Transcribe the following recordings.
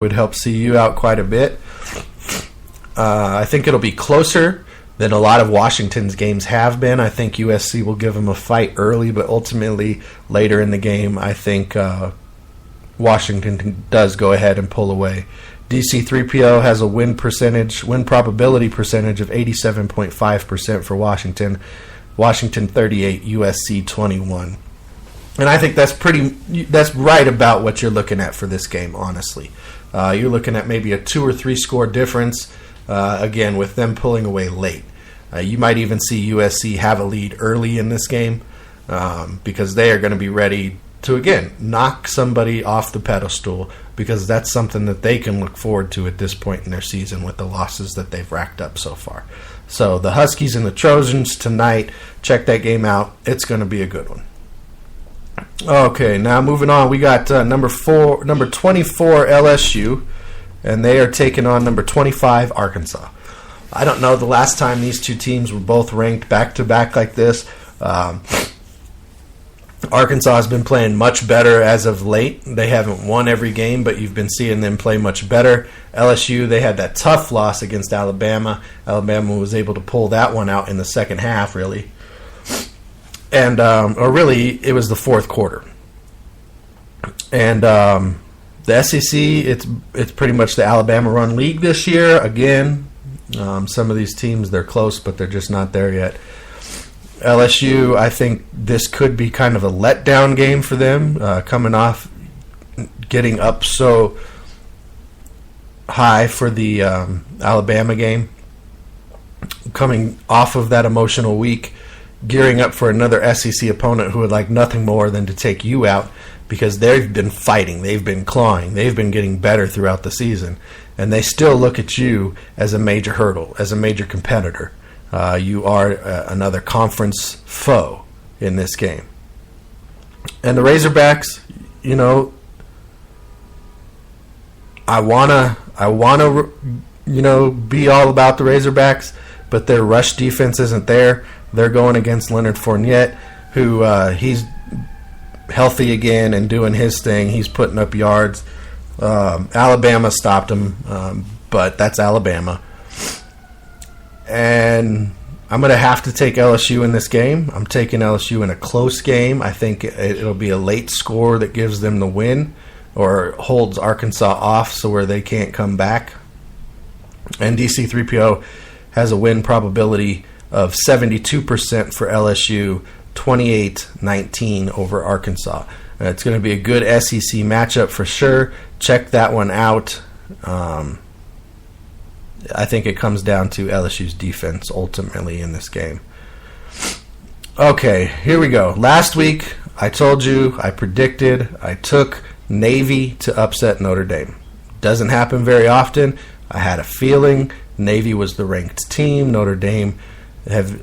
would help CU out quite a bit. I think it'll be closer than a lot of Washington's games have been. I think USC will give them a fight early, but ultimately later in the game, I think Washington does go ahead and pull away. DC3PO has a win probability percentage of 87.5% for Washington. Washington 38, USC 21. And I think that's right about what you're looking at for this game, honestly. You're looking at maybe a 2 or 3 score difference, again, with them pulling away late. You might even see USC have a lead early in this game because they are going to be ready to, again, knock somebody off the pedestal, because that's something that they can look forward to at this point in their season with the losses that they've racked up so far. So the Huskies and the Trojans tonight, check that game out. It's going to be a good one. Okay, now moving on, we got number 24 LSU, and they are taking on number 25 Arkansas. I don't know the last time these two teams were both ranked back-to-back like this. Arkansas has been playing much better as of late. They haven't won every game, but you've been seeing them play much better. LSU, they had that tough loss against Alabama. Alabama was able to pull that one out in the second half, really. And it was the fourth quarter. And the SEC, it's pretty much the Alabama-run league this year. Again, some of these teams, they're close, but they're just not there yet. LSU, I think this could be kind of a letdown game for them, coming off getting up so high for the Alabama game, coming off of that emotional week, gearing up for another SEC opponent who would like nothing more than to take you out, because they've been fighting, they've been clawing, they've been getting better throughout the season, and they still look at you as a major hurdle, as a major competitor. You are another conference foe in this game. And the Razorbacks, I wanna be all about the Razorbacks, but their rush defense isn't there. They're going against Leonard Fournette, who he's healthy again and doing his thing. He's putting up yards. Alabama stopped him, but that's Alabama. And I'm going to have to take LSU in this game. I'm taking LSU in a close game. I think it'll be a late score that gives them the win or holds Arkansas off so where they can't come back. And DC3PO has a win probability of 72% for LSU, 28-19 over Arkansas. It's going to be a good SEC matchup for sure. Check that one out. I think it comes down to LSU's defense ultimately in this game. Okay, here we go. Last week, I told you, I predicted, I took Navy to upset Notre Dame. Doesn't happen very often. I had a feeling Navy was the ranked team. Notre Dame have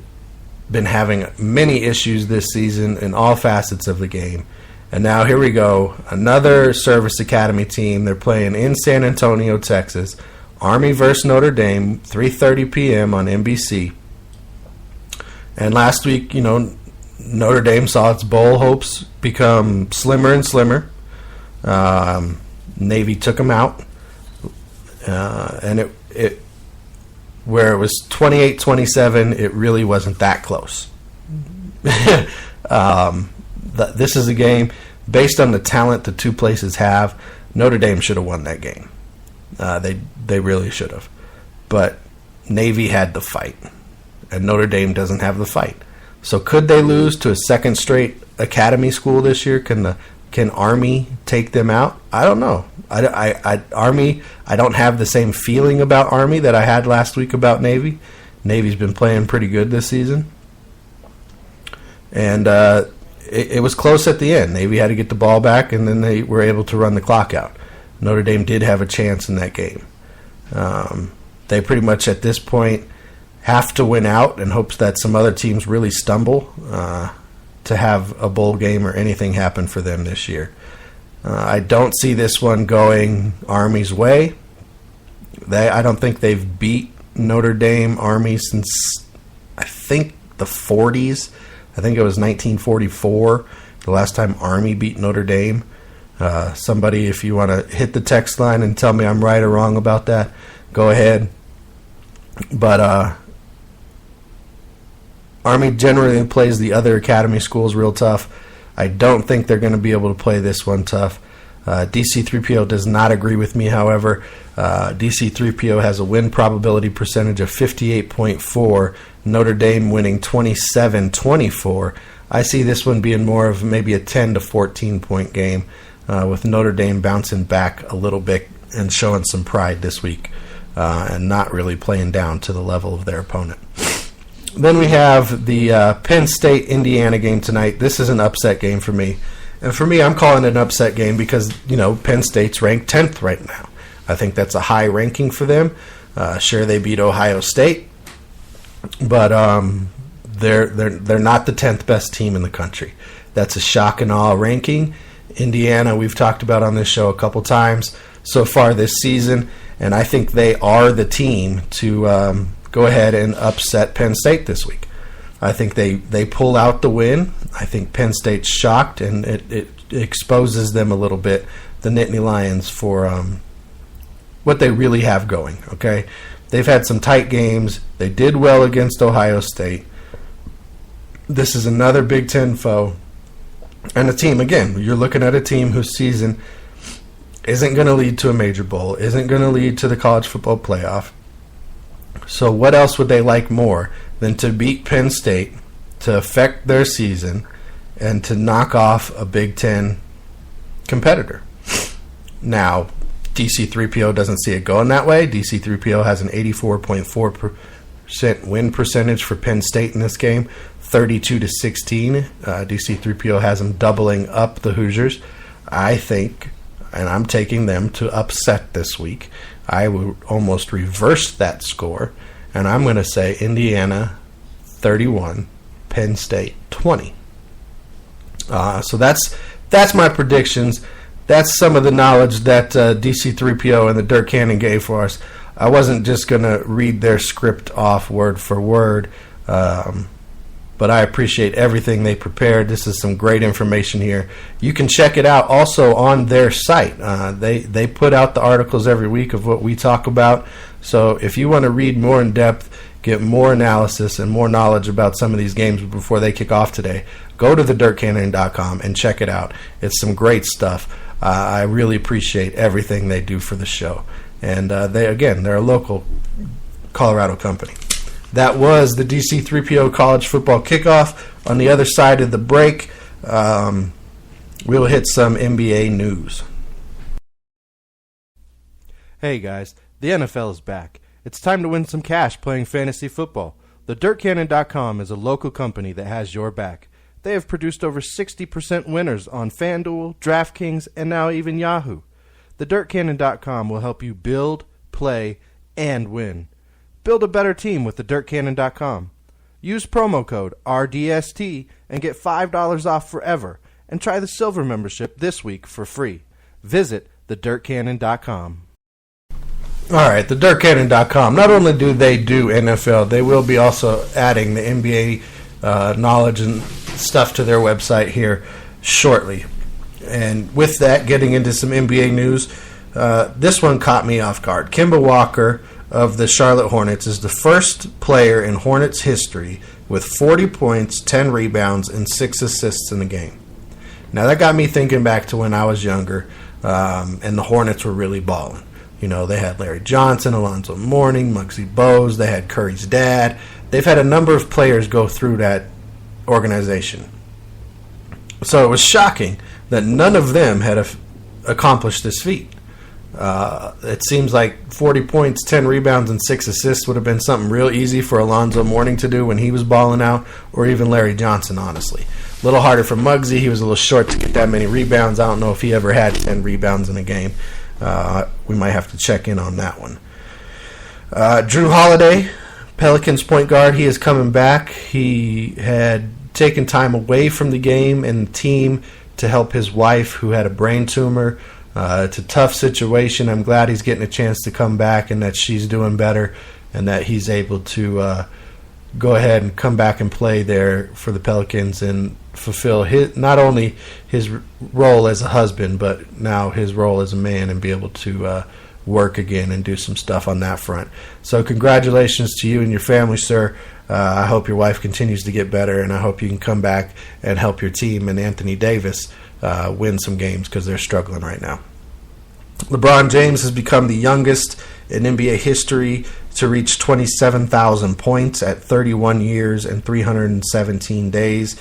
been having many issues this season in all facets of the game. And now here we go. Another Service Academy team. They're playing in San Antonio, Texas. Army versus Notre Dame, 3:30 p.m. on NBC. And last week, Notre Dame saw its bowl hopes become slimmer and slimmer. Navy took them out. And it where it was 28-27, it really wasn't that close. This is a game, based on the talent the two places have, Notre Dame should have won that game. They really should have. But Navy had the fight, and Notre Dame doesn't have the fight. So could they lose to a second straight academy school this year? Can Army take them out? I don't know. Army, I don't have the same feeling about Army that I had last week about Navy. Navy's been playing pretty good this season. And it was close at the end. Navy had to get the ball back, and then they were able to run the clock out. Notre Dame did have a chance in that game. They pretty much at this point have to win out in hopes that some other teams really stumble to have a bowl game or anything happen for them this year. I don't see this one going Army's way. I don't think they've beat Notre Dame Army since, I think, the 40s. I think it was 1944, the last time Army beat Notre Dame. Somebody, if you want to hit the text line and tell me I'm right or wrong about that, go ahead. But Army generally plays the other academy schools real tough. I don't think they're going to be able to play this one tough. DC3PO does not agree with me, however. DC3PO has a win probability percentage of 58.4, Notre Dame winning 27-24. I see this one being more of maybe a 10 to 14 point game, with Notre Dame bouncing back a little bit and showing some pride this week, and not really playing down to the level of their opponent. Then we have the Penn State-Indiana game tonight. This is an upset game for me. And for me, I'm calling it an upset game because, Penn State's ranked 10th right now. I think that's a high ranking for them. Sure, they beat Ohio State, but they're not the 10th best team in the country. That's a shock and awe ranking. Indiana, we've talked about on this show a couple times so far this season, and I think they are the team to go ahead and upset Penn State this week. I think they pull out the win. I think Penn State's shocked, and it exposes them a little bit, the Nittany Lions, for what they really have going. Okay, they've had some tight games. They did well against Ohio State. This is another Big Ten foe, and a team. Again, you're looking at a team whose season isn't going to lead to a major bowl, isn't going to lead to the college football playoff. So what else would they like more than to beat Penn State, to affect their season, and to knock off a Big Ten competitor? Now, DC3PO doesn't see it going that way. DC3PO has an 84.4% win percentage for Penn State in this game, 32-16. DC3PO has them doubling up the Hoosiers. I think, and I'm taking them to upset this week. I would almost reverse that score, and I'm going to say Indiana 31, Penn State 20. So that's my predictions. That's some of the knowledge that DC3PO and the Dirk Cannon gave for us. I wasn't just going to read their script off word for word, but I appreciate everything they prepared. This is some great information here. You can check it out also on their site. They put out the articles every week of what we talk about. So if you want to read more in depth, get more analysis and more knowledge about some of these games before they kick off today, go to thedirkcannon.com and check it out. It's some great stuff. I really appreciate everything they do for the show. And they're a local Colorado company. That was the DC3PO College Football Kickoff. On the other side of the break, we'll hit some NBA news. Hey guys, the NFL is back. It's time to win some cash playing fantasy football. TheDirtCannon.com is a local company that has your back. They have produced over 60% winners on FanDuel, DraftKings, and now even Yahoo. TheDirtCannon.com will help you build, play, and win. Build a better team with TheDirtCannon.com. Use promo code RDST and get $5 off forever, and try the Silver membership this week for free. Visit TheDirtCannon.com. All right, TheDirtCannon.com. Not only do they do NFL, they will be also adding the NBA knowledge and stuff to their website here shortly. And with that, getting into some NBA news, this one caught me off guard. Kemba Walker of the Charlotte Hornets is the first player in Hornets history with 40 points, 10 rebounds, and 6 assists in the game. Now, that got me thinking back to when I was younger, and the Hornets were really balling. They had Larry Johnson, Alonzo Mourning, Muggsy Bogues. They had Curry's dad. They've had a number of players go through that organization. So it was shocking that none of them had accomplished this feat. It seems like 40 points, 10 rebounds, and 6 assists would have been something real easy for Alonzo Mourning to do when he was balling out, or even Larry Johnson, honestly. A little harder for Muggsy. He was a little short to get that many rebounds. I don't know if he ever had 10 rebounds in a game. We might have to check in on that one. Drew Holiday, Pelicans point guard, he is coming back. He had taken time away from the game and the team to help his wife, who had a brain tumor. It's a tough situation. I'm glad he's getting a chance to come back and that she's doing better and that he's able to go ahead and come back and play there for the Pelicans. And fulfill not only his role as a husband, but now his role as a man, and be able to work again and do some stuff on that front. So congratulations to you and your family, sir. I hope your wife continues to get better, and I hope you can come back and help your team and Anthony Davis win some games, because they're struggling right now. LeBron James has become the youngest in NBA history to reach 27,000 points at 31 years and 317 days.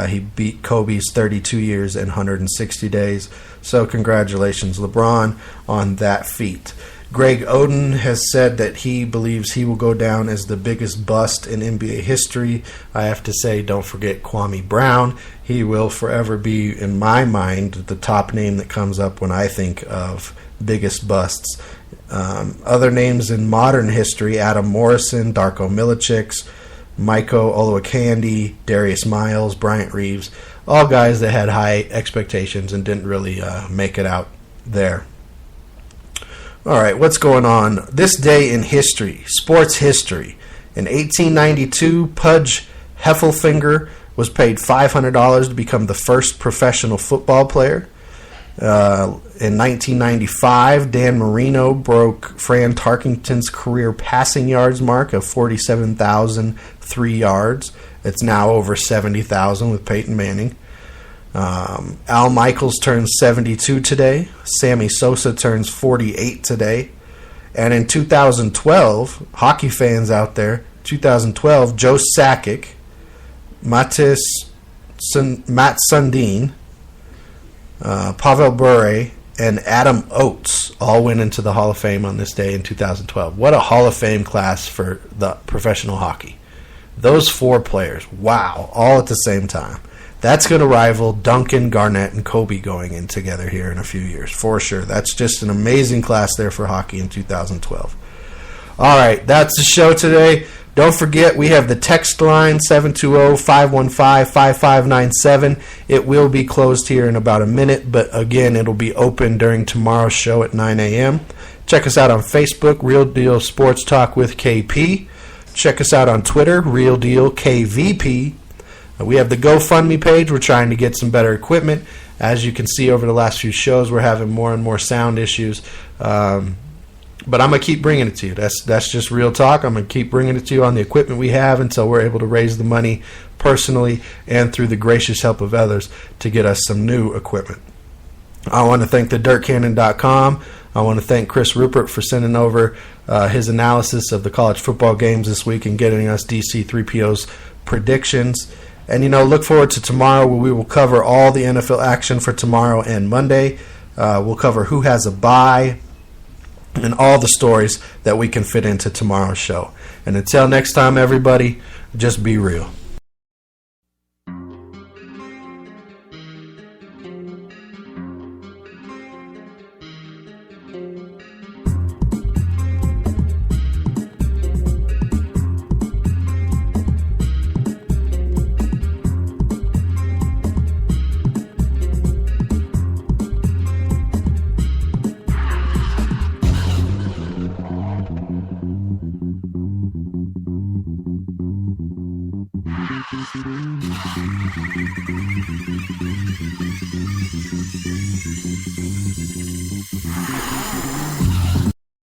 He beat Kobe's 32 years and 160 days. So congratulations, LeBron, on that feat. Greg Oden has said that he believes he will go down as the biggest bust in NBA history. I have to say, don't forget Kwame Brown. He will forever be, in my mind, the top name that comes up when I think of biggest busts. Other names in modern history: Adam Morrison, Darko Milicic, Maiko Olowokandi, Darius Miles, Bryant Reeves, all guys that had high expectations and didn't really make it out there. All right, what's going on? This day in history, sports history. In 1892, Pudge Heffelfinger was paid $500 to become the first professional football player. In 1995, Dan Marino broke Fran Tarkenton's career passing yards mark of 47,003 yards. It's now over 70,000 with Peyton Manning. Al Michaels turns 72 today. Sammy Sosa turns 48 today. And in 2012, hockey fans out there, 2012, Joe Sakic, Matt Sundin, Pavel Bure, and Adam Oates all went into the Hall of Fame on this day in 2012. What a Hall of Fame class for the professional hockey. Those four players, wow, all at the same time. That's going to rival Duncan, Garnett, and Kobe going in together here in a few years, for sure. That's just an amazing class there for hockey in 2012. All right, that's the show today. Don't forget, we have the text line, 720-515-5597. It will be closed here in about a minute, but again, it'll be open during tomorrow's show at 9 a.m. Check us out on Facebook, Real Deal Sports Talk with KP. Check us out on Twitter, Real Deal KVP. We have the GoFundMe page. We're trying to get some better equipment. As you can see over the last few shows, we're having more and more sound issues. But I'm going to keep bringing it to you. That's just real talk. I'm going to keep bringing it to you on the equipment we have until we're able to raise the money personally and through the gracious help of others to get us some new equipment. I want to thank thedirtcannon.com. I want to thank Chris Rupert for sending over his analysis of the college football games this week and getting us DC3PO's predictions. And, look forward to tomorrow, where we will cover all the NFL action for tomorrow and Monday. We'll cover who has a bye and all the stories that we can fit into tomorrow's show. And until next time, everybody, just be real.